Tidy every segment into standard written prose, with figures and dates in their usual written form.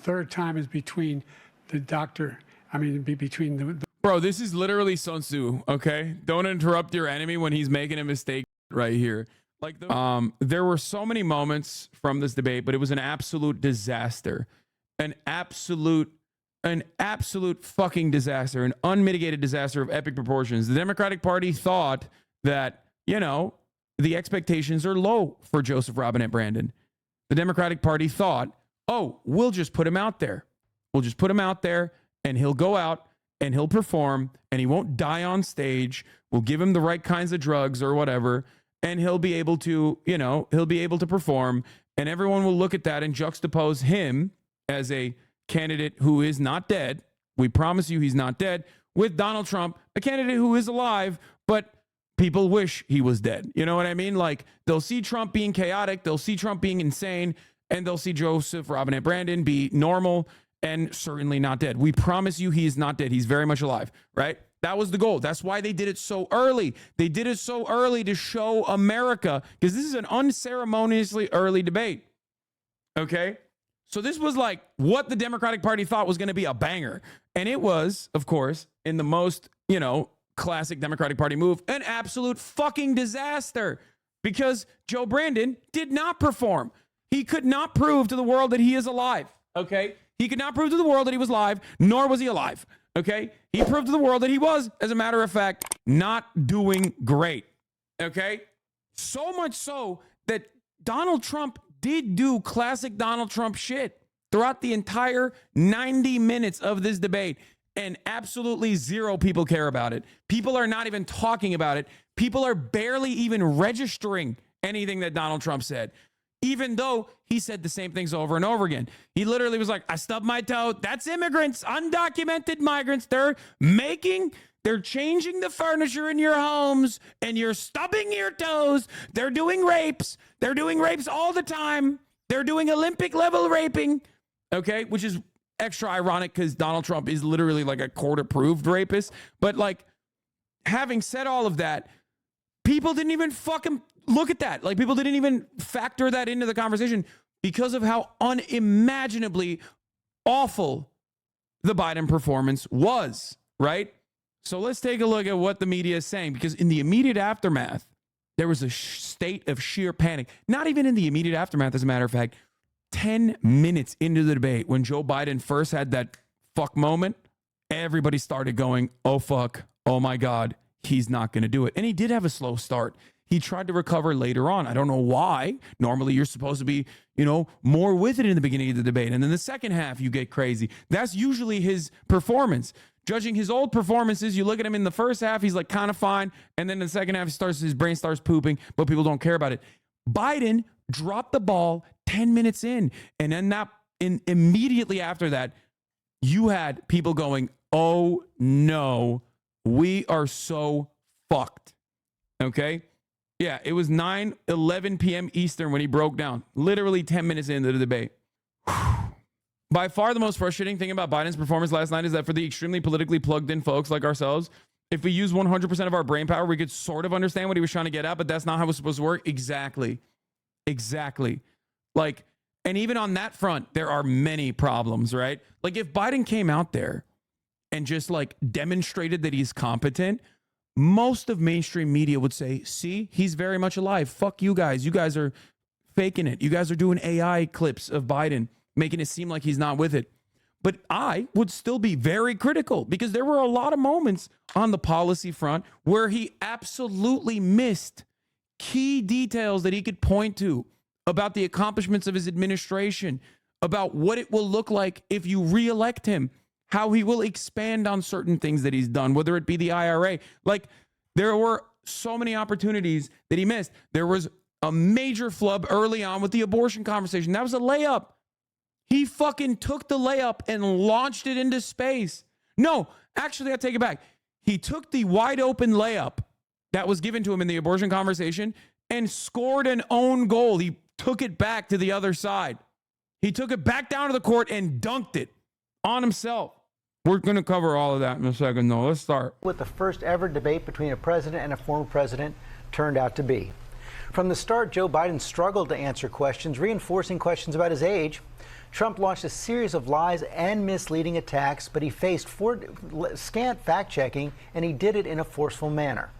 third time is between the doctor. I mean, between the Bro, this is literally Sun Tzu, okay? Don't interrupt your enemy when he's making a mistake right here. Like, there were so many moments from this debate, but it was an absolute disaster. An absolute fucking disaster. An unmitigated disaster of epic proportions. The Democratic Party thought that, you know, the expectations are low for Joseph Robinette Brandon. The Democratic Party thought, oh, we'll just put him out there. We'll just put him out there, and he'll go out, and he'll perform, and he won't die on stage. We'll give him the right kinds of drugs or whatever, and he'll be able to, you know, he'll be able to perform, and everyone will look at that and juxtapose him as a candidate who is not dead. We promise you he's not dead, with Donald Trump, a candidate who is alive, but people wish he was dead. You know what I mean? Like, they'll see Trump being chaotic, they'll see Trump being insane, and they'll see Joseph Robinette Brandon be normal and certainly not dead. We promise you he is not dead. He's very much alive, right? That was the goal. That's why they did it so early. They did it so early to show America, because this is an unceremoniously early debate, okay? So this was like what the Democratic Party thought was going to be a banger. And it was, of course, in the most, you know, classic Democratic Party move, an absolute fucking disaster, because Joe Brandon did not perform. He could not prove to the world that he is alive, okay? He could not prove to the world that he was live, nor was he alive, okay? He proved to the world that he was, as a matter of fact, not doing great, okay? So much so that Donald Trump did do classic Donald Trump shit throughout the entire 90 minutes of this debate, and absolutely zero people care about it. People are not even talking about it. People are barely even registering anything that Donald Trump said, even though he said the same things over and over again. He literally was like, I stubbed my toe. That's immigrants, undocumented migrants. They're changing the furniture in your homes, and you're stubbing your toes. They're doing rapes. They're doing rapes all the time. They're doing Olympic level raping, okay? Which is extra ironic because Donald Trump is literally like a court-approved rapist. But like, having said all of that, people didn't even fucking look at that. Like, people didn't even factor that into the conversation because of how unimaginably awful the Biden performance was, right? So let's take a look at what the media is saying, because in the immediate aftermath, there was a state of sheer panic. Not even in the immediate aftermath, as a matter of fact. 10 minutes into the debate, when Joe Biden first had that fuck moment, everybody started going, oh fuck, oh my God, he's not going to do it. And he did have a slow start. He tried to recover later on. I don't know why. Normally, you're supposed to be, you know, more with it in the beginning of the debate. And then the second half, you get crazy. That's usually his performance. Judging his old performances, you look at him in the first half, he's like kind of fine. And then in the second half, his brain starts pooping, but people don't care about it. Biden dropped the ball 10 minutes in. And then immediately after that, you had people going, oh no, we are so fucked. Okay? Yeah, it was 9:11 p.m. Eastern when he broke down, literally 10 minutes into the debate. By far the most frustrating thing about Biden's performance last night is that for the extremely politically plugged in folks like ourselves, if we use 100% of our brain power, we could sort of understand what he was trying to get at, but that's not how it's supposed to work. Exactly. Like, and even on that front, there are many problems, right? Like, if Biden came out there and just like demonstrated that he's competent, most of mainstream media would say, see, he's very much alive. Fuck you guys. You guys are faking it. You guys are doing AI clips of Biden, making it seem like he's not with it. But I would still be very critical, because there were a lot of moments on the policy front where he absolutely missed key details that he could point to about the accomplishments of his administration, about what it will look like if you reelect him, how he will expand on certain things that he's done, whether it be the IRA. Like, there were so many opportunities that he missed. There was a major flub early on with the abortion conversation. That was a layup. He fucking took the layup and launched it into space. No, actually, I take it back. He took the wide open layup that was given to him in the abortion conversation and scored an own goal. He took it back to the other side. He took it back down to the court and dunked it on himself. We're going to cover all of that in a second, though. Let's start. What the first ever debate between a president and a former president turned out to be. From the start, Joe Biden struggled to answer questions, reinforcing questions about his age. Trump launched a series of lies and misleading attacks, but he faced scant fact-checking, and he did it in a forceful manner.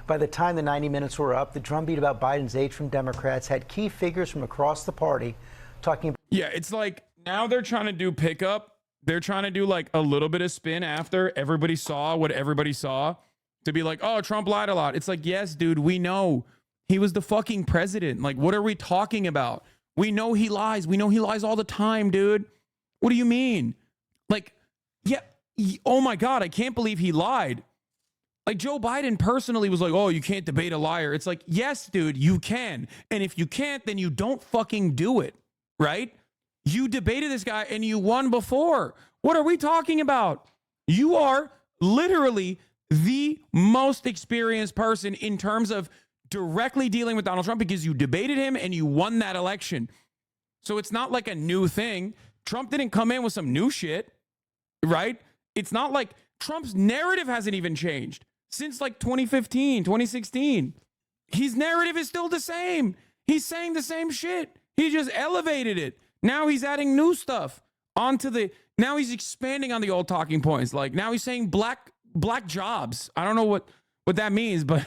By the time the 90 minutes were up, the drumbeat about Biden's age from Democrats had key figures from across the party talking about. Yeah, it's like now they're trying to do pickup. They're trying to do like a little bit of spin after everybody saw what everybody saw to be like, oh, Trump lied a lot. It's like, yes, dude, we know he was the fucking president. Like, what are we talking about? We know he lies. We know he lies all the time, dude. What do you mean? Like, yeah. Oh my God, I can't believe he lied. Like Joe Biden personally was like, oh, you can't debate a liar. It's like, yes, dude, you can. And if you can't, then you don't fucking do it, right? You debated this guy and you won before. What are we talking about? You are literally the most experienced person in terms of directly dealing with Donald Trump because you debated him and you won that election. So it's not like a new thing. Trump didn't come in with some new shit, right? It's not like Trump's narrative hasn't even changed since like 2015, 2016. His narrative is still the same. He's saying the same shit. He just elevated it. Now he's adding new stuff onto now he's expanding on the old talking points. Like now he's saying black jobs. I don't know what that means, but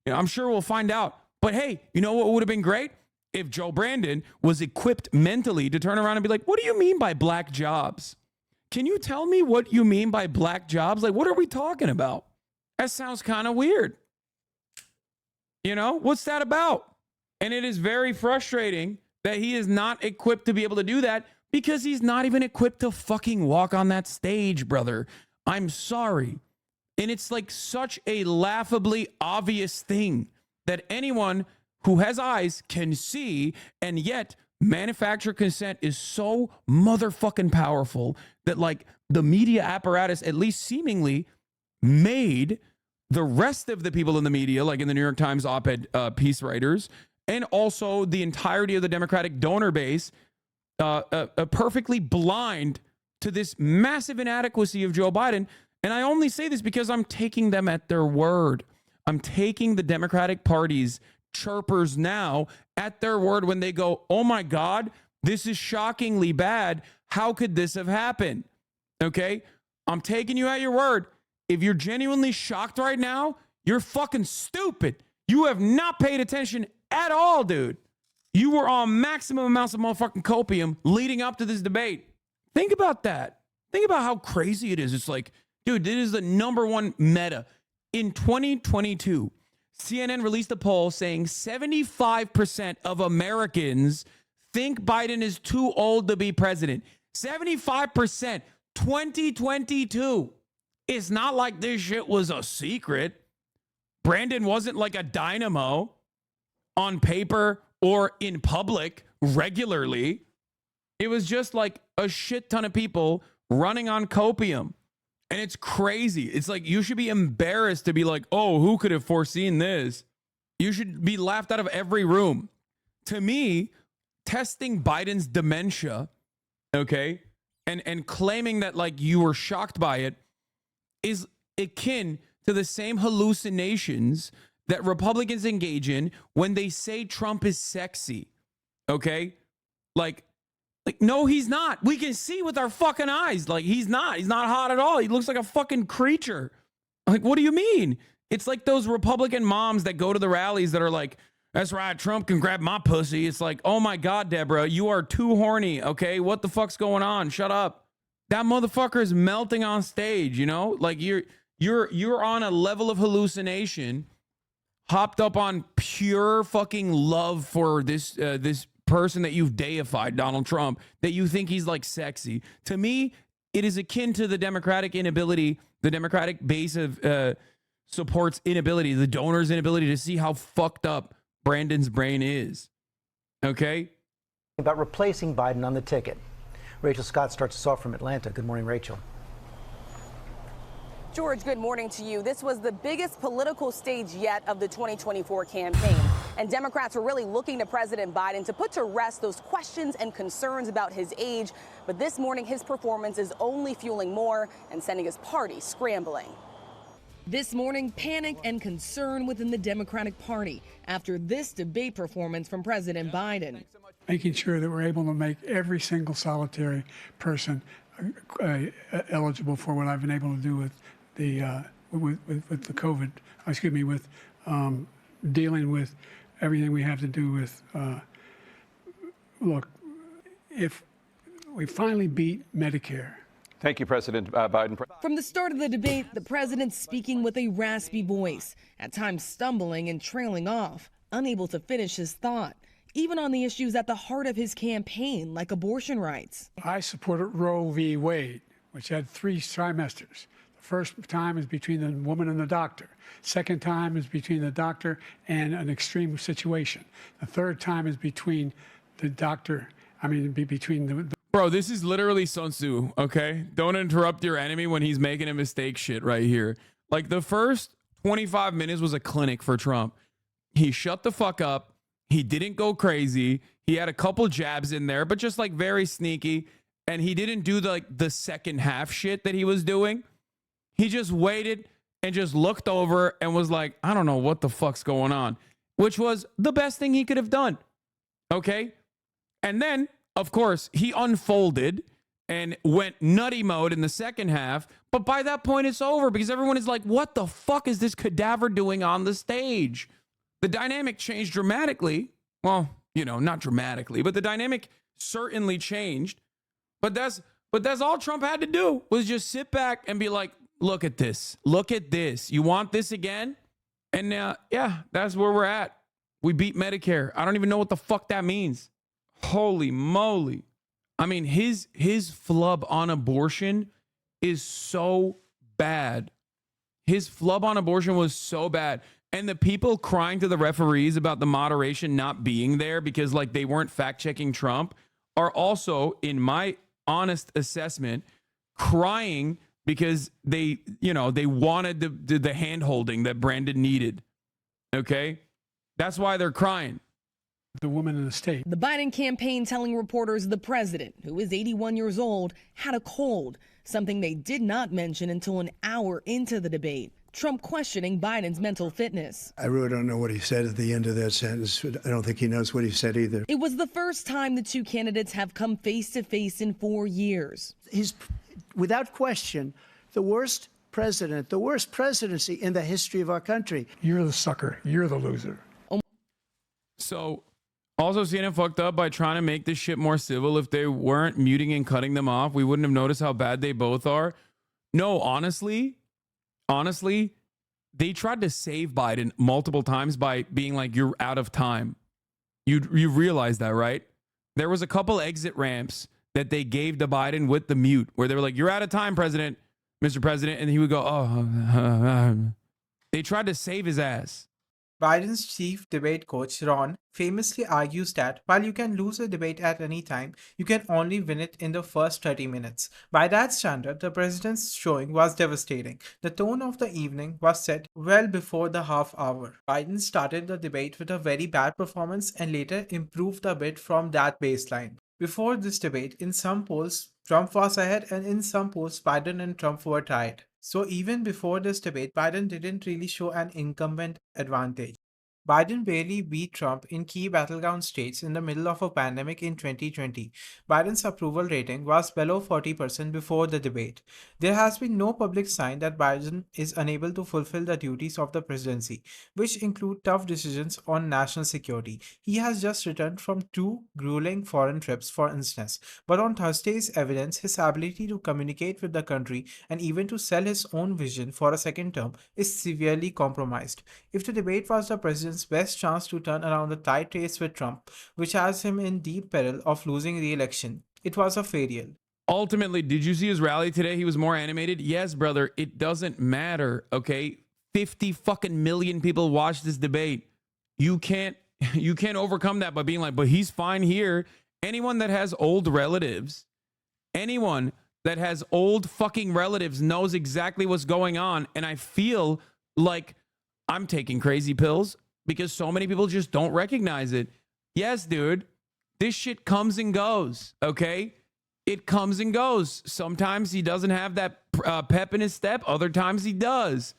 I'm sure we'll find out. But hey, you know what would have been great? If Joe Brandon was equipped mentally to turn around and be like, what do you mean by black jobs? Can you tell me what you mean by black jobs? Like, what are we talking about? That sounds kind of weird. You know, what's that about? And it is very frustrating that he is not equipped to be able to do that because he's not even equipped to fucking walk on that stage, brother. I'm sorry. And it's like such a laughably obvious thing that anyone who has eyes can see, and yet manufactured consent is so motherfucking powerful that like the media apparatus, at least seemingly, made the rest of the people in the media, like in the New York Times op-ed piece writers, and also the entirety of the Democratic donor base, perfectly blind to this massive inadequacy of Joe Biden. And I only say this because I'm taking them at their word. I'm taking the Democratic Party's chirpers now at their word when they go, oh my God, this is shockingly bad. How could this have happened? Okay, I'm taking you at your word. If you're genuinely shocked right now, you're fucking stupid. You have not paid attention at all, dude. You were on maximum amounts of motherfucking copium leading up to this debate. Think about that. Think about how crazy it is. It's like, dude, this is the #1 meta. In 2022, CNN released a poll saying 75% of Americans think Biden is too old to be president. 75%, 2022. It's not like this shit was a secret. Brandon wasn't like a dynamo on paper or in public regularly. It was just like a shit ton of people running on copium. And it's crazy. It's like you should be embarrassed to be like, oh, who could have foreseen this? You should be laughed out of every room. To me, testing Biden's dementia, okay, and claiming that like you were shocked by it is akin to the same hallucinations that Republicans engage in when they say Trump is sexy, okay? Like, no, he's not. We can see with our fucking eyes. Like, he's not hot at all. He looks like a fucking creature. Like, what do you mean? It's like those Republican moms that go to the rallies that are like, that's right, Trump can grab my pussy. It's like, oh my God, Deborah, you are too horny, okay? What the fuck's going on? Shut up. That motherfucker is melting on stage, you know? Like, you're on a level of hallucination, hopped up on pure fucking love for this person that you've deified, Donald Trump, that you think he's like sexy. To me, it is akin to the Democratic inability, the Democratic base of support's inability, the donors' inability to see how fucked up Brandon's brain is. Okay? About replacing Biden on the ticket. Rachel Scott starts us off from Atlanta. Good morning, Rachel. George, good morning to you. This was the biggest political stage yet of the 2024 campaign. And Democrats were really looking to President Biden to put to rest those questions and concerns about his age. But this morning, his performance is only fueling more and sending his party scrambling. This morning, panic and concern within the Democratic Party after this debate performance from President Biden. making sure that we're able to make every single solitary person eligible for what I've been able to do with the with the COVID. Excuse me, with dealing with everything we have to do with. Look, if we finally beat Medicare. Thank you, President Biden. From the start of the debate, the president speaking with a raspy voice, at times stumbling and trailing off, unable to finish his thought, even on the issues at the heart of his campaign, like abortion rights. I supported Roe v. Wade, which had 3 trimesters. The first time is between the woman and the doctor. Second time is between the doctor and an extreme situation. The third time is between the doctor, between the Bro, this is literally Sun Tzu, okay? Don't interrupt your enemy when he's making a mistake shit right here. Like, the first 25 minutes was a clinic for Trump. He shut the fuck up. He didn't go crazy. He had a couple jabs in there, but just like very sneaky. And he didn't do the second half shit that he was doing. He just waited and just looked over and was like, I don't know what the fuck's going on, which was the best thing he could have done. Okay? And then, of course, he unfolded and went nutty mode in the second half. But by that point, it's over because everyone is like, what the fuck is this cadaver doing on the stage? The dynamic changed dramatically. Well, not dramatically, but the dynamic certainly changed. But that's all Trump had to do was just sit back and be like, look at this. Look at this. You want this again? And yeah, that's where we're at. We beat Medicare. I don't even know what the fuck that means. Holy moly. I mean, his flub on abortion is so bad. His flub on abortion was so bad. And the people crying to the referees about the moderation not being there because they weren't fact checking Trump are also, in my honest assessment, crying because they wanted the hand holding that Brandon needed. Okay? That's why they're crying. The woman in the state. The Biden campaign telling reporters the president, who is 81 years old, had a cold, something they did not mention until an hour into the debate. Trump questioning Biden's mental fitness. I really don't know what he said at the end of that sentence. I don't think he knows what he said either. It was the first time the two candidates have come face to face in 4 years. He's, without question, the worst president, the worst presidency in the history of our country. You're the sucker. You're the loser. So, also CNN fucked up by trying to make this shit more civil. If they weren't muting and cutting them off, we wouldn't have noticed how bad they both are. No, honestly, they tried to save Biden multiple times by being like, you're out of time. You realize that, right? There was a couple exit ramps that they gave to Biden with the mute where they were like, you're out of time, President, Mr. President. And he would go, oh, they tried to save his ass. Biden's chief debate coach, Ron, famously argues that while you can lose a debate at any time, you can only win it in the first 30 minutes. By that standard, the president's showing was devastating. The tone of the evening was set well before the half hour. Biden started the debate with a very bad performance and later improved a bit from that baseline. Before this debate, in some polls, Trump was ahead, and in some polls, Biden and Trump were tied. So even before this debate, Biden didn't really show an incumbent advantage. Biden barely beat Trump in key battleground states in the middle of a pandemic in 2020. Biden's approval rating was below 40% before the debate. There has been no public sign that Biden is unable to fulfill the duties of the presidency, which include tough decisions on national security. He has just returned from 2 grueling foreign trips, for instance. But on Thursday's evidence, his ability to communicate with the country and even to sell his own vision for a second term is severely compromised. If the debate was the president's best chance to turn around the tight race with Trump, which has him in deep peril of losing re-election, it was a failure. Ultimately, did you see his rally today? He was more animated. Yes, brother, it doesn't matter, okay? 50 fucking million people watched this debate. You can't overcome that by being like, but he's fine here. Anyone that has old relatives, anyone that has old fucking relatives knows exactly what's going on. And I feel like I'm taking crazy pills because so many people just don't recognize it. Yes, dude, this shit comes and goes, okay? It comes and goes. Sometimes he doesn't have that pep in his step. Other times he does.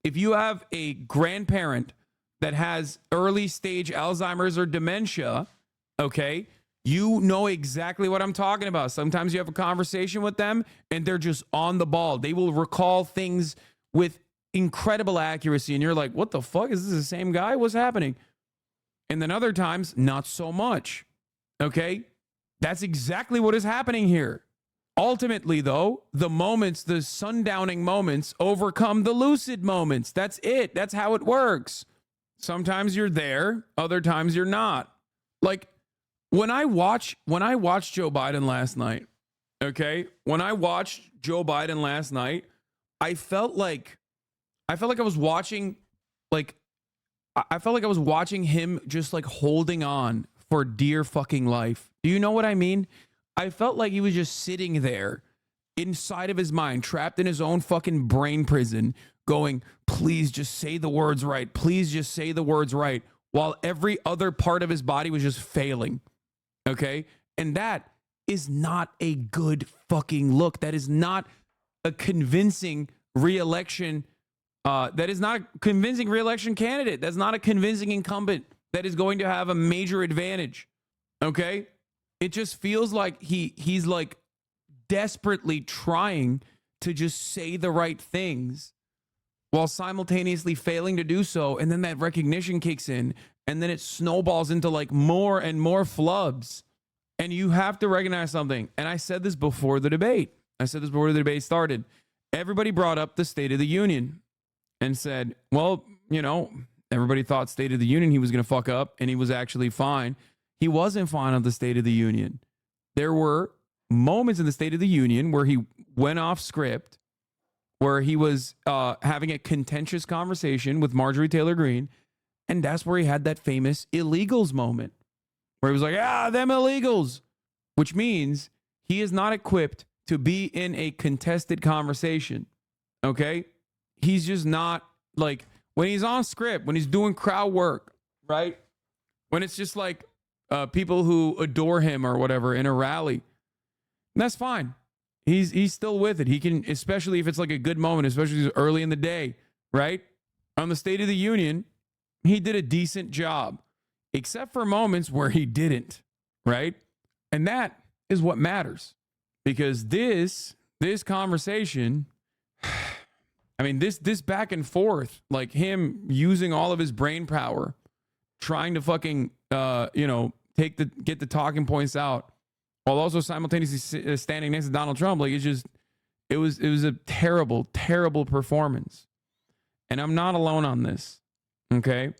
If you have a grandparent that has early stage Alzheimer's or dementia, okay, You know exactly what I'm talking about. Sometimes you have a conversation with them and they're just on the ball. They will recall things with incredible accuracy. And you're like, what the fuck? Is this the same guy? What's happening? And then other times, not so much. Okay? That's exactly what is happening here. Ultimately, though, the moments, the sundowning moments overcome the lucid moments. That's it. That's how it works. Sometimes you're there, other times you're not. Like when I watched Joe Biden last night, okay? When I watched Joe Biden last night, I felt like I was watching him just like holding on for dear fucking life. Do you know what I mean? I felt like he was just sitting there inside of his mind, trapped in his own fucking brain prison, going, please just say the words right. Please just say the words right. While every other part of his body was just failing. Okay? And that is not a good fucking look. That is not a convincing re-election. That is not a convincing re-election candidate. That's not a convincing incumbent that is going to have a major advantage. Okay? It just feels like he's like desperately trying to just say the right things while simultaneously failing to do so. And then that recognition kicks in and then it snowballs into like more and more flubs. And you have to recognize something. And I said this before the debate. Started. Everybody brought up the State of the Union and said, well, you know, everybody thought State of the Union he was going to fuck up and he was actually fine. He wasn't fine on the State of the Union. There were moments in the State of the Union where he went off script, where he was having a contentious conversation with Marjorie Taylor Greene, and that's where he had that famous illegals moment, where he was like, them illegals, which means he is not equipped to be in a contested conversation, okay? He's just not, like, when he's on script, when he's doing crowd work, right? When it's just like, people who adore him or whatever in a rally. And that's fine. He's still with it. He can, especially if it's like a good moment, especially early in the day, right? On the State of the Union, he did a decent job, except for moments where he didn't, right? And that is what matters, because this conversation, I mean, this back and forth, like him using all of his brain power, trying to fucking, get the talking points out while also simultaneously standing next to Donald Trump. Like, it was a terrible, terrible performance. And I'm not alone on this. Okay.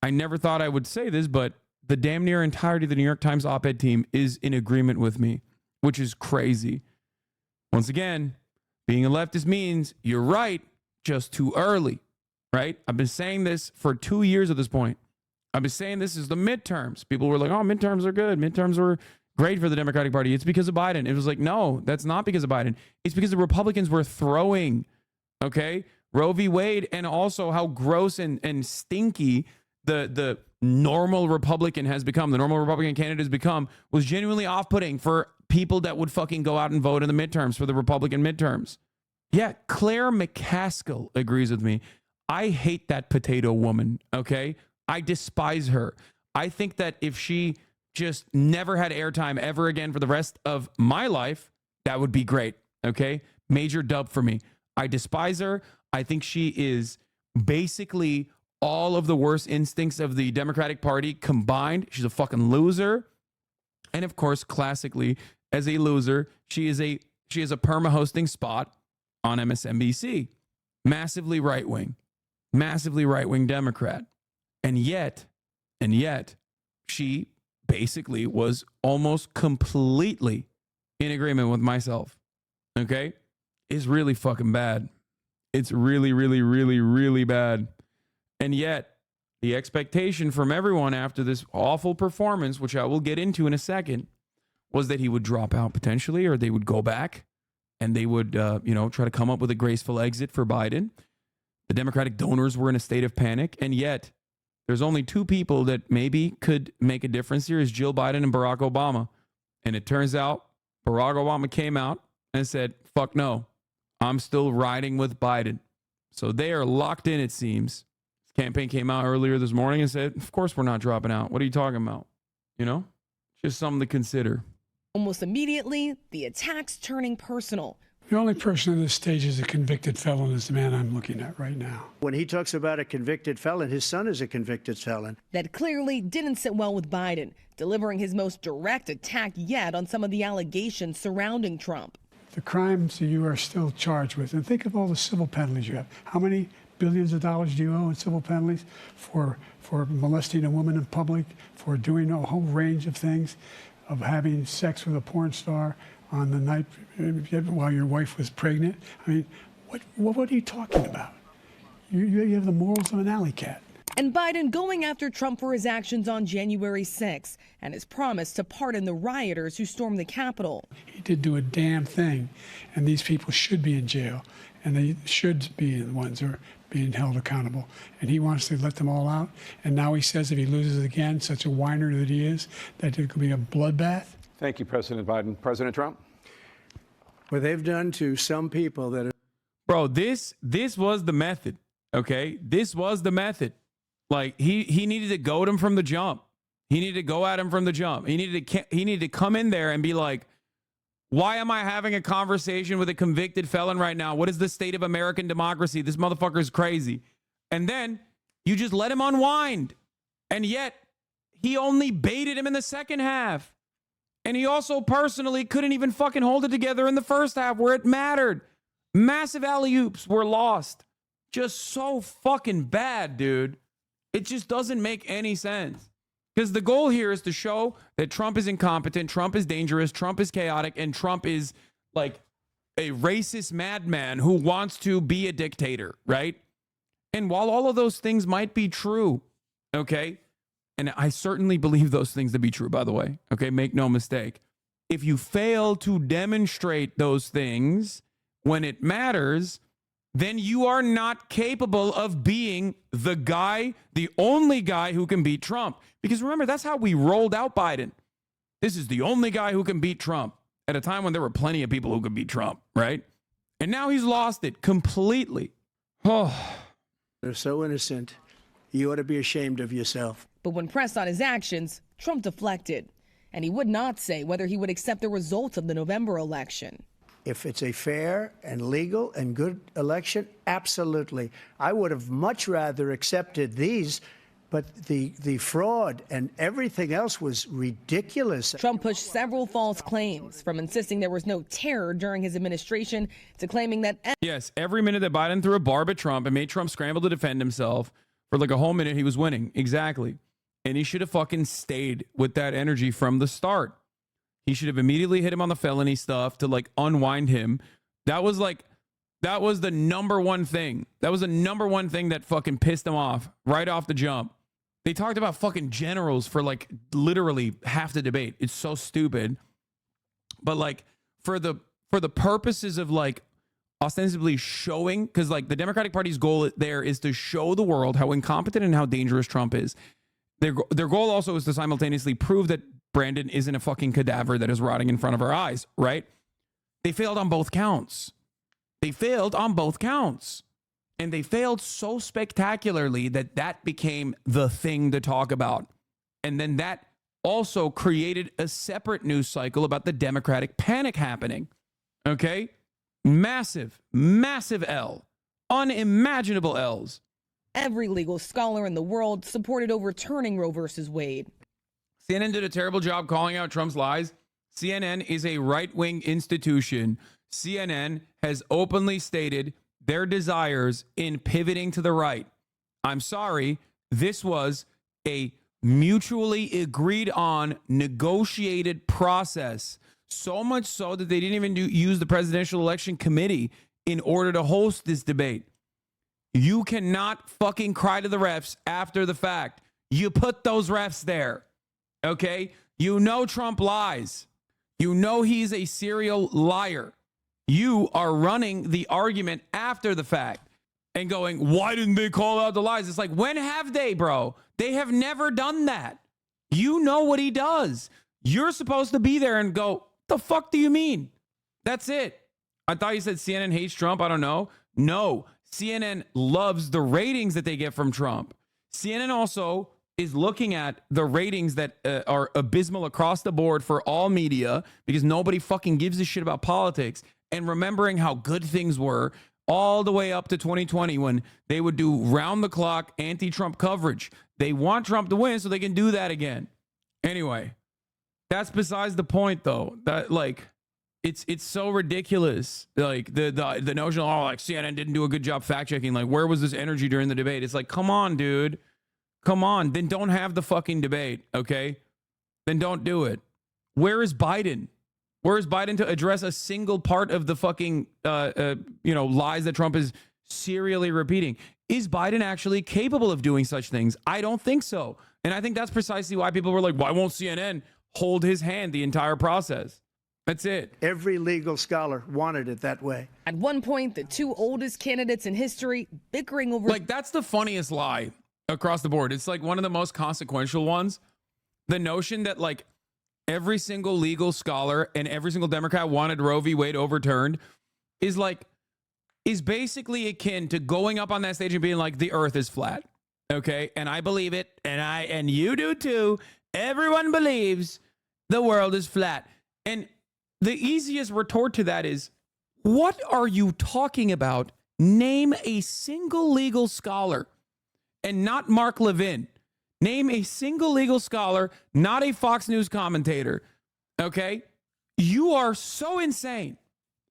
I never thought I would say this, but the damn near entirety of the New York Times op-ed team is in agreement with me, which is crazy. Once again, being a leftist means you're right, just too early, right? I've been saying this for 2 years at this point. I've been saying this is the midterms. People were like, oh, midterms are good. Midterms were great for the Democratic Party. It's because of Biden. It was like, no, that's not because of Biden. It's because the Republicans were throwing, okay? Roe v. Wade, and also how gross and stinky the normal Republican has become, the normal Republican candidate has become, was genuinely off-putting for people that would fucking go out and vote in the midterms, for the Republican midterms. Yeah, Claire McCaskill agrees with me. I hate that potato woman, okay? I despise her. I think that if she just never had airtime ever again for the rest of my life, that would be great, okay? Major dub for me. I despise her. I think she is basically all of the worst instincts of the Democratic Party combined. She's a fucking loser. And of course, classically, as a loser, she is a perma-hosting spot on MSNBC. Massively right-wing Democrat. And yet, she basically was almost completely in agreement with myself. Okay? It's really fucking bad. It's really, really, really, really bad. And yet, the expectation from everyone after this awful performance, which I will get into in a second, was that he would drop out potentially, or they would go back and they would, try to come up with a graceful exit for Biden. The Democratic donors were in a state of panic. And yet, there's only two people that maybe could make a difference here, is Jill Biden and Barack Obama. And it turns out Barack Obama came out and said, fuck no, I'm still riding with Biden. So they are locked in, it seems. His campaign came out earlier this morning and said, of course we're not dropping out. What are you talking about? You know? Just something to consider. Almost immediately, the attacks turning personal. The only person on this stage is a convicted felon is the man I'm looking at right now. When he talks about a convicted felon, his son is a convicted felon. That clearly didn't sit well with Biden, delivering his most direct attack yet on some of the allegations surrounding Trump. The crimes that you are still charged with, and think of all the civil penalties you have. How many billions of dollars do you owe in civil penalties for molesting a woman in public, for doing a whole range of things, of having sex with a porn star on the night while your wife was pregnant? I mean, what are you talking about? You have the morals of an alley cat. And Biden going after Trump for his actions on January 6th and his promise to pardon the rioters who stormed the Capitol. He did do a damn thing, and these people should be in jail, and they should be the ones who are being held accountable. And he wants to let them all out, and now he says if he loses again, such a whiner that he is, that it could be a bloodbath. Thank you, President Biden. President Trump? What they've done to some people that are. Bro, this was the method, okay? This was the method. Like, he needed to goad him from the jump. He needed to go at him from the jump. He needed to come in there and be like, why am I having a conversation with a convicted felon right now? What is the state of American democracy? This motherfucker is crazy. And then you just let him unwind. And yet, he only baited him in the second half. And he also personally couldn't even fucking hold it together in the first half where it mattered. Massive alley-oops were lost. Just so fucking bad, dude. It just doesn't make any sense. Because the goal here is to show that Trump is incompetent, Trump is dangerous, Trump is chaotic, and Trump is like a racist madman who wants to be a dictator, right? And while all of those things might be true, okay, and I certainly believe those things to be true, by the way, okay, make no mistake. If you fail to demonstrate those things when it matters, then you are not capable of being the guy, the only guy who can beat Trump. Because remember, that's how we rolled out Biden. This is the only guy who can beat Trump at a time when there were plenty of people who could beat Trump, right? And now he's lost it completely. Oh. They're so innocent. You ought to be ashamed of yourself. But when pressed on his actions, Trump deflected. And he would not say whether he would accept the results of the November election. If it's a fair and legal and good election, absolutely. I would have much rather accepted these, but the fraud and everything else was ridiculous. Trump pushed several false claims, from insisting there was no terror during his administration to claiming that... Yes, every minute that Biden threw a barb at Trump and made Trump scramble to defend himself, for like a whole minute, he was winning. Exactly. And he should have fucking stayed with that energy from the start. He should have immediately hit him on the felony stuff to like unwind him. That was the number one thing. That was the number one thing that fucking pissed him off right off the jump. They talked about fucking generals for like literally half the debate. It's so stupid. But like for the purposes of like ostensibly showing, because like the Democratic Party's goal there is to show the world how incompetent and how dangerous Trump is. Their goal also is to simultaneously prove that Brandon isn't a fucking cadaver that is rotting in front of our eyes, right? They failed on both counts. They failed on both counts. And they failed so spectacularly that became the thing to talk about. And then that also created a separate news cycle about the Democratic panic happening. Okay? Massive, massive L. Unimaginable L's. Every legal scholar in the world supported overturning Roe versus Wade. CNN did a terrible job calling out Trump's lies. CNN is a right-wing institution. CNN has openly stated their desires in pivoting to the right. I'm sorry, this was a mutually agreed on, negotiated process. So much so that they didn't even use the Presidential Election Committee in order to host this debate. You cannot fucking cry to the refs after the fact. You put those refs there. Okay? You know Trump lies. You know he's a serial liar. You are running the argument after the fact and going, why didn't they call out the lies? It's like, when have they, bro? They have never done that. You know what he does. You're supposed to be there and go, the fuck do you mean? That's it. I thought you said CNN hates Trump. I don't know. No, CNN loves the ratings that they get from Trump. CNN also is looking at the ratings that are abysmal across the board for all media because nobody fucking gives a shit about politics, and remembering how good things were all the way up to 2020 when they would do round the clock anti-Trump coverage. They want Trump to win so they can do that again. Anyway, that's besides the point though. That like it's so ridiculous. Like the notion of, oh, like CNN didn't do a good job fact checking. Like, where was this energy during the debate? It's like, come on, dude. Come on, then don't have the fucking debate, okay? Then don't do it. Where is Biden? Where is Biden to address a single part of the fucking, lies that Trump is serially repeating? Is Biden actually capable of doing such things? I don't think so. And I think that's precisely why people were like, why won't CNN hold his hand the entire process? That's it. Every legal scholar wanted it that way. At one point, the two oldest candidates in history bickering over... Like, that's the funniest lie across the board. It's like one of the most consequential ones. The notion that like every single legal scholar and every single Democrat wanted Roe v. Wade overturned is basically akin to going up on that stage and being like, the earth is flat. Okay. And I believe it. And you do too. Everyone believes the world is flat. And the easiest retort to that is, what are you talking about? Name a single legal scholar. And not Mark Levin. Name a single legal scholar, not a Fox News commentator. Okay? You are so insane.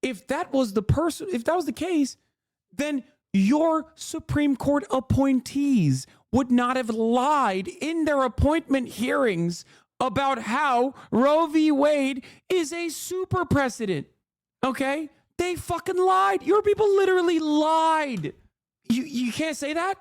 If that was the case, then your Supreme Court appointees would not have lied in their appointment hearings about how Roe v. Wade is a super precedent. Okay? They fucking lied. Your people literally lied. You can't say that?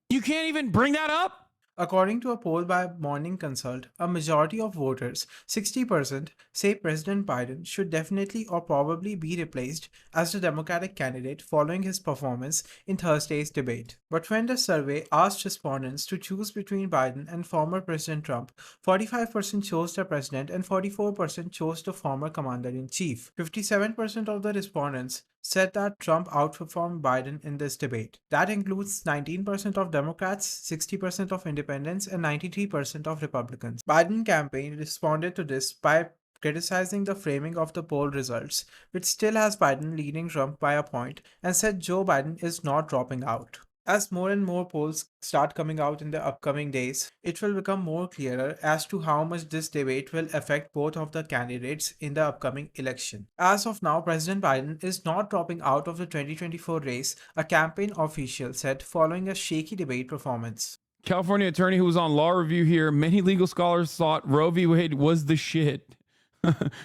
You can't even bring that up? According to a poll by Morning Consult, a majority of voters, 60%, say President Biden should definitely or probably be replaced as the Democratic candidate following his performance in Thursday's debate. But when the survey asked respondents to choose between Biden and former President Trump, 45% chose the president and 44% chose the former commander-in-chief. 57% of the respondents said that Trump outperformed Biden in this debate. That includes 19% of Democrats, 60% of independents, and 93% of Republicans. Biden campaign responded to this by criticizing the framing of the poll results, which still has Biden leading Trump by a point, and said Joe Biden is not dropping out. As more and more polls start coming out in the upcoming days, it will become more clearer as to how much this debate will affect both of the candidates in the upcoming election. As of now, President Biden is not dropping out of the 2024 race, a campaign official said following a shaky debate performance. California attorney who was on Law Review here, many legal scholars thought Roe v. Wade was the shit.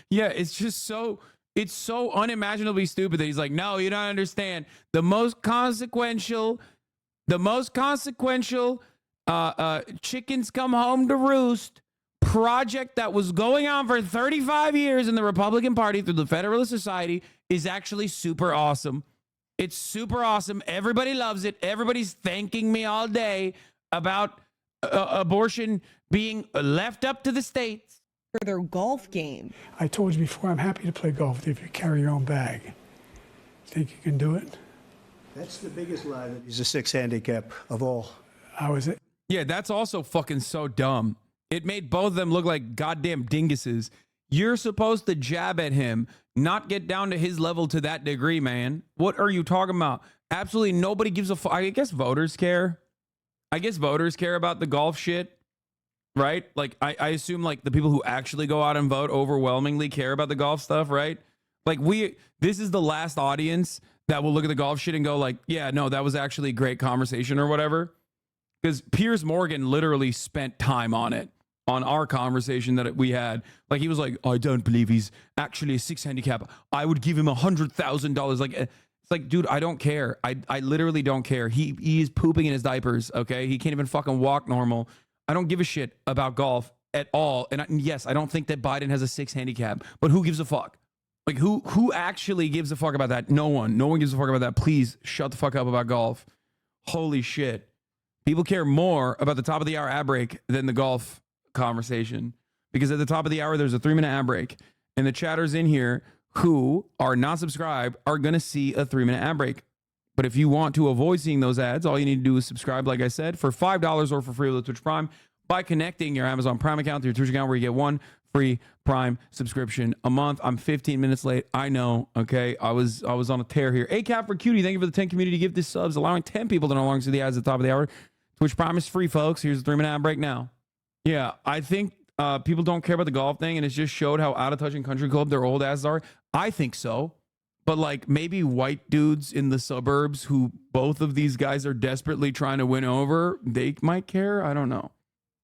Yeah, it's just it's so unimaginably stupid that he's like, no, you don't understand. The most consequential chickens come home to roost project that was going on for 35 years in the Republican Party through the Federalist Society is actually super awesome. It's super awesome. Everybody loves it. Everybody's thanking me all day about abortion being left up to the states. For their golf game. I told you before, I'm happy to play golf if you carry your own bag. Think you can do it? That's the biggest lie. He's a 6 handicap of all. How is it? Yeah, that's also fucking so dumb. It made both of them look like goddamn dinguses. You're supposed to jab at him, not get down to his level to that degree, man. What are you talking about? Absolutely nobody gives a fuck. I guess voters care. I guess voters care about the golf shit, right? Like, I assume like the people who actually go out and vote overwhelmingly care about the golf stuff, right? Like this is the last audience that will look at the golf shit and go like, yeah, no, that was actually a great conversation or whatever. Because Piers Morgan literally spent time on it, on our conversation that we had. Like, he was like, I don't believe he's actually a 6 handicap. I would give him $100,000. Like, it's like, dude, I don't care. I literally don't care. He is pooping in his diapers, okay? He can't even fucking walk normal. I don't give a shit about golf at all. And yes, I don't think that Biden has a 6 handicap, but who gives a fuck? Like, who actually gives a fuck about that? No one. No one gives a fuck about that. Please shut the fuck up about golf. Holy shit. People care more about the top of the hour ad break than the golf conversation. Because at the top of the hour, there's a 3-minute ad break. And the chatters in here who are not subscribed are going to see a 3-minute ad break. But if you want to avoid seeing those ads, all you need to do is subscribe, like I said, for $5 or for free with Twitch Prime. by connecting your Amazon Prime account to your Twitch account, where you get 1 free Prime subscription a month. I'm 15 minutes late. I know. Okay. I was on a tear here. ACAP for Cutie. Thank you for the 10 community gift subs, allowing 10 people to no longer see the ads at the top of the hour. Twitch Prime is free, folks. Here's a 3-minute ad break now. Yeah, I think people don't care about the golf thing, and it just showed how out of touch in country club their old asses are. I think so. But like maybe white dudes in the suburbs who both of these guys are desperately trying to win over, they might care. I don't know.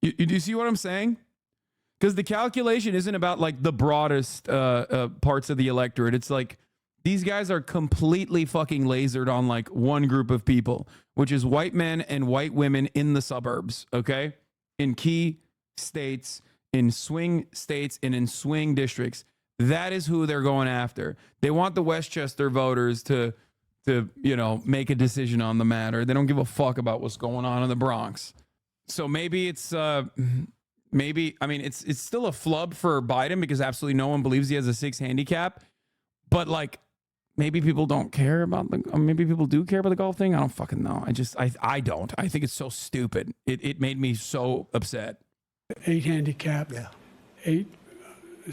Do you see what I'm saying? Because the calculation isn't about like the broadest parts of the electorate. It's like these guys are completely fucking lasered on like one group of people, which is white men and white women in the suburbs, okay? In key states, in swing states, and in swing districts. That is who they're going after. They want the Westchester voters to make a decision on the matter. They don't give a fuck about what's going on in the Bronx. So maybe it's it's still a flub for Biden because absolutely no one believes he has a 6 handicap. But like maybe people don't care about maybe people do care about the golf thing. I don't fucking know. I don't. I think it's so stupid. It made me so upset. 8 handicap. Yeah. 8.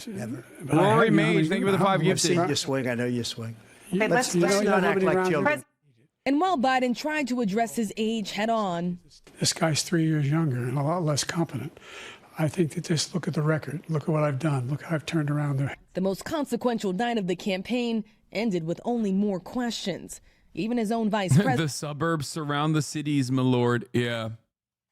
Never. Rory Mage, thank you for the 5 I've gifted. seen you swing. I know you swing. Hey, let's not act like children. And while Biden tried to address his age head on, This guy's 3 years younger and a lot less competent. I think that just look at the record. Look at what I've done. Look how I've turned around there. the most consequential night of the campaign ended with only more questions. Even his own vice The suburbs surround the cities, my lord. Yeah.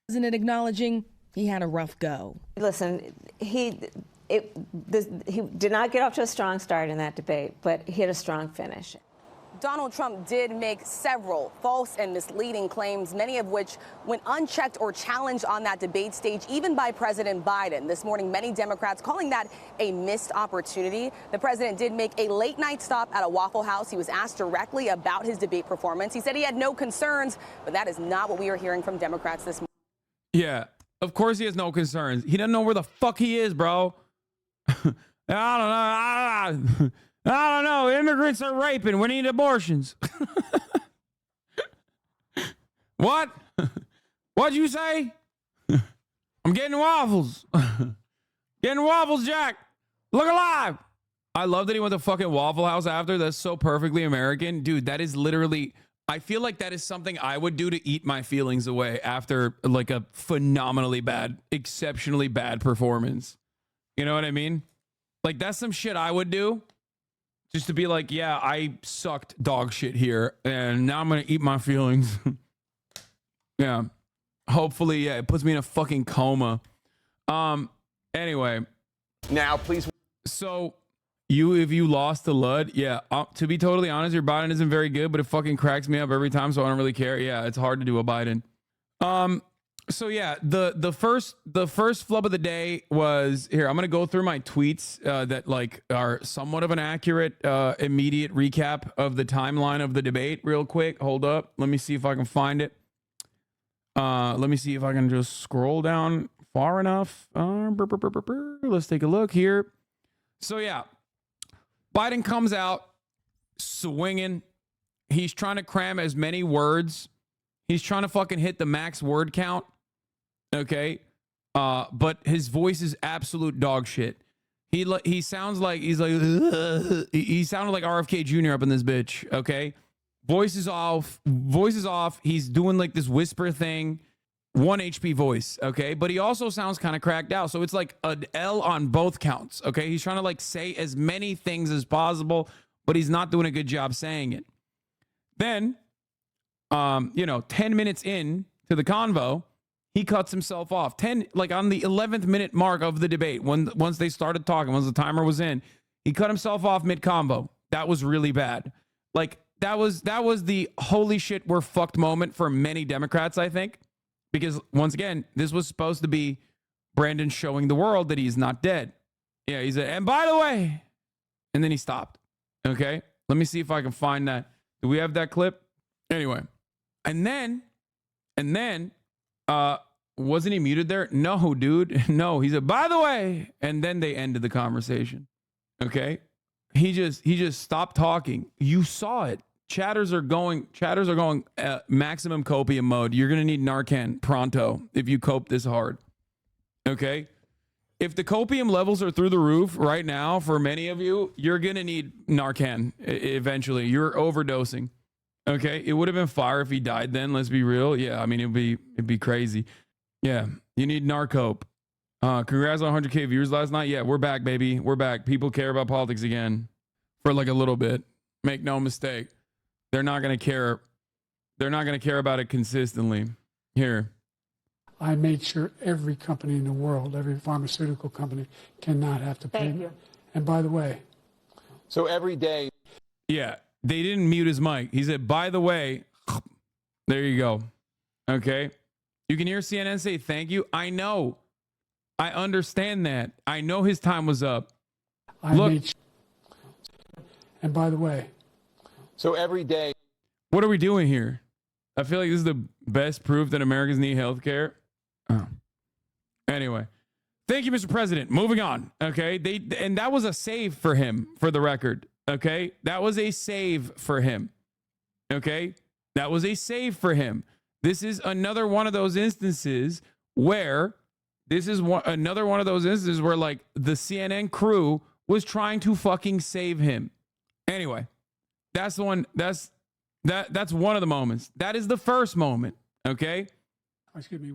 president acknowledging he had a rough go. Listen, he did not get off to a strong start in that debate, but he had a strong finish. Donald Trump did make several false and misleading claims, many of which went unchecked or challenged on that debate stage, even by President Biden. This morning, many Democrats calling that a missed opportunity. The president did make a late night stop at a Waffle House. He was asked directly about his debate performance. He said he had no concerns, but that is not what we are hearing from Democrats this morning. Yeah. Of course he has no concerns. He doesn't know where the fuck he is, bro. I don't know. Immigrants are raping. We need abortions. What? What'd you say? I'm getting waffles. Getting waffles, Jack. Look alive. I love that he went to fucking Waffle House after. That's so perfectly American. Dude, that is literally... I feel like that is something I would do to eat my feelings away after like a phenomenally bad, exceptionally bad performance. You know what I mean? Like that's some shit I would do. Just to be like, yeah, I sucked dog shit here, and now I'm gonna eat my feelings. Yeah. Hopefully, yeah, it puts me in a fucking coma. Anyway. Now, please. So, if you lost to Lud, yeah, to be totally honest, your Biden isn't very good, but it fucking cracks me up every time, so I don't really care. Yeah, it's hard to do a Biden. So yeah, the first flub of the day was here. I'm gonna go through my tweets that like are somewhat of an accurate immediate recap of the timeline of the debate real quick. Hold up, let me see if I can find it. Let me see if I can just scroll down far enough. Let's take a look here. So yeah, Biden comes out swinging. He's trying to cram as many words. He's trying to fucking hit the max word count. Okay. But his voice is absolute dog shit. He sounds like he sounded like RFK Jr. up in this bitch. Okay. Voice is off. He's doing like this whisper thing. 1 HP voice. Okay. But he also sounds kind of cracked out. So it's like an L on both counts. Okay. He's trying to like say as many things as possible, but he's not doing a good job saying it. Then, 10 minutes in to the convo, he cuts himself off. Like on the 11th minute mark of the debate, once they started talking, once the timer was in, he cut himself off mid-convo. That was really bad. Like that was the holy shit we're fucked moment for many Democrats, I think, because once again, this was supposed to be Brandon showing the world that he's not dead. Yeah, he said, and by the way, and then he stopped. Okay, let me see if I can find that. Do we have that clip? Anyway, and then, wasn't he muted there? No, dude. No, he said, by the way, and then they ended the conversation. Okay. He just stopped talking. You saw it. Chatters are going maximum copium mode. You're going to need Narcan pronto if you cope this hard. Okay. If the copium levels are through the roof right now, for many of you, you're going to need Narcan eventually. You're overdosing. Okay. It would have been fire if he died then. Let's be real. Yeah. I mean, it'd be crazy. Yeah. You need Narcope. Congrats on 100K viewers last night. Yeah. We're back, baby. We're back. People care about politics again for like a little bit. Make no mistake. They're not going to care. They're not going to care about it consistently. Here. I made sure every company in the world, every pharmaceutical company, cannot have to pay. Thank you. And by the way, So every day. Yeah, they didn't mute his mic. He said, by the way, there you go. Okay. You can hear CNN say thank you. I know. I understand that. I know his time was up. Look. And by the way. So every day. What are we doing here? I feel like this is the best proof that Americans need health care. Oh. Anyway, thank you, Mr. President. Moving on. Okay. And that was a save for him, for the record. Okay. That was a save for him. Okay. That was a save for him. This is another one of those instances where like the CNN crew was trying to fucking save him. Anyway, that's the one. That's one of the moments. That is the first moment. Okay. Excuse me.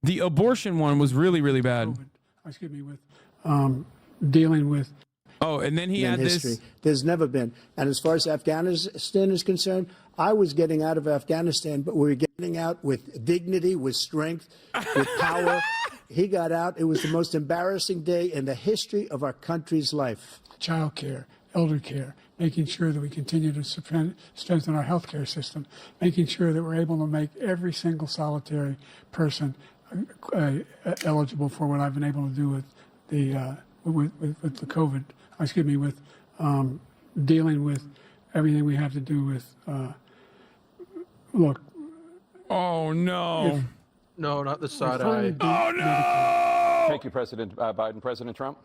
The abortion one was really, really bad. Excuse me, with dealing with. Oh, and then he had history. this. There's never been. And as far as Afghanistan is concerned, I was getting out of Afghanistan, but we were getting out with dignity, with strength, with power. He got out. It was the most embarrassing day in the history of our country's life. Child care, elder care, making sure that we continue to strengthen our healthcare system, making sure that we're able to make every single solitary person eligible for what I've been able to do with the COVID. Excuse me, with dealing with everything we have to do with. Look. Oh no. No, not the side eye. Oh no. Thank you, President Biden. President Trump.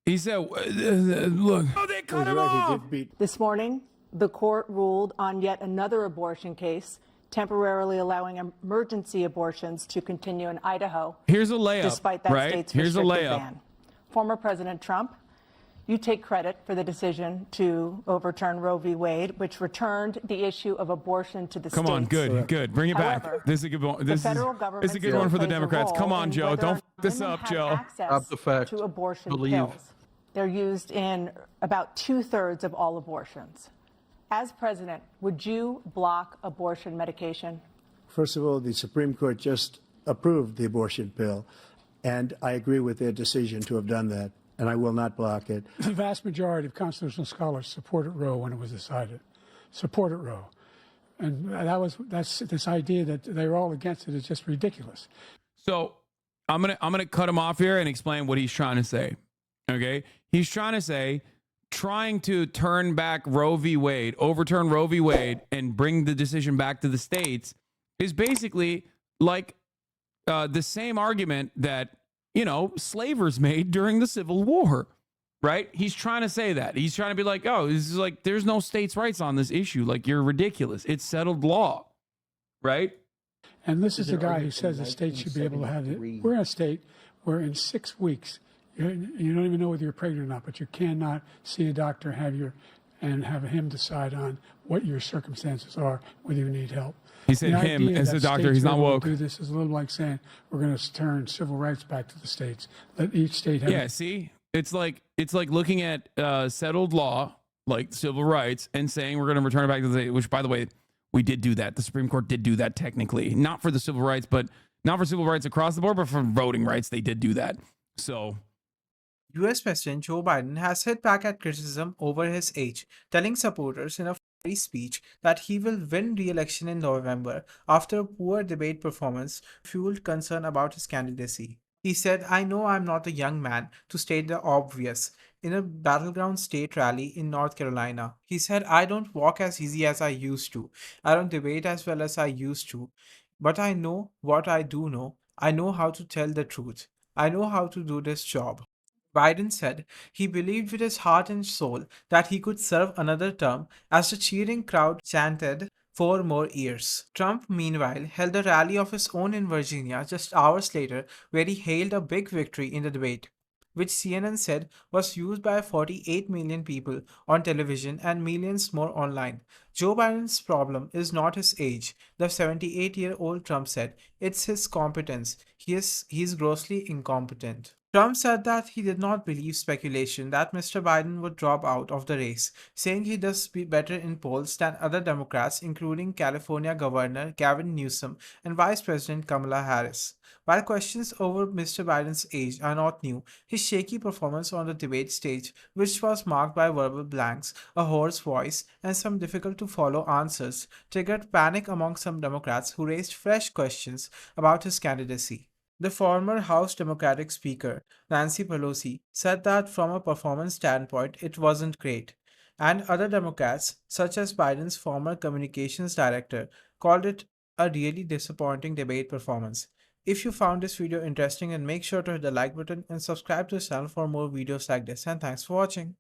He said, look. Oh, they cut him off. This morning, the court ruled on yet another abortion case, temporarily allowing emergency abortions to continue in Idaho. Here's a layup, despite that right? state's Here's a restrictive layup. ban. Former President Trump, you take credit for the decision to overturn Roe v. Wade, which returned the issue of abortion to the states. Come on, good. Bring it However, back. This is a good one. This is a good still one for the plays a Democrats. Come role on, in Joe. whether Don't f this women up, have Joe. access the fact. to abortion Believe. pills. They're used in about 2/3 of all abortions. As president, would you block abortion medication? First of all, the Supreme Court just approved the abortion bill, and I agree with their decision to have done that, and I will not block it. The vast majority of constitutional scholars supported Roe when it was decided. Supported Roe. And that's this idea that they're all against it is just ridiculous. So I'm gonna cut him off here and explain what he's trying to say. Okay, he's trying to say, trying to turn back Roe v. Wade, overturn Roe v. Wade, and bring the decision back to the states is basically like the same argument that slavers made during the Civil War. Right? He's trying to say that. He's trying to be like, oh, this is like, there's no states' rights on this issue. Like, you're ridiculous. It's settled law. Right? And this is the guy who says the state should be able to have it. We're in a state where in 6 weeks, you don't even know whether you're pregnant or not, but you cannot see a doctor and have him decide on what your circumstances are, whether you need help. He said him as a doctor. He's not woke. Do this is a little like saying we're going to turn civil rights back to the states. Let each state have. Yeah, see, it's like looking at settled law, like civil rights, and saying we're going to return it back to the state. Which, by the way, we did do that. The Supreme Court did do that technically, not for the civil rights, but not for civil rights across the board, but for voting rights, they did do that. So. US President Joe Biden has hit back at criticism over his age, telling supporters in a fiery speech that he will win re-election in November after a poor debate performance fueled concern about his candidacy. He said, "I know I'm not a young man," to state the obvious, in a battleground state rally in North Carolina. He said, "I don't walk as easy as I used to. I don't debate as well as I used to. But I know what I do know. I know how to tell the truth. I know how to do this job." Biden said he believed with his heart and soul that he could serve another term as the cheering crowd chanted, 4 more years. Trump, meanwhile, held a rally of his own in Virginia just hours later, where he hailed a big victory in the debate, which CNN said was viewed by 48 million people on television and millions more online. Joe Biden's problem is not his age, the 78-year-old Trump said. It's his competence. He is grossly incompetent. Trump said that he did not believe speculation that Mr. Biden would drop out of the race, saying he does be better in polls than other Democrats, including California Governor Gavin Newsom and Vice President Kamala Harris. While questions over Mr. Biden's age are not new, his shaky performance on the debate stage, which was marked by verbal blanks, a hoarse voice, and some difficult to follow answers, triggered panic among some Democrats who raised fresh questions about his candidacy. The former House Democratic Speaker, Nancy Pelosi, said that from a performance standpoint it wasn't great, and other Democrats, such as Biden's former communications director, called it a really disappointing debate performance. If you found this video interesting, then make sure to hit the like button and subscribe to the channel for more videos like this, and thanks for watching.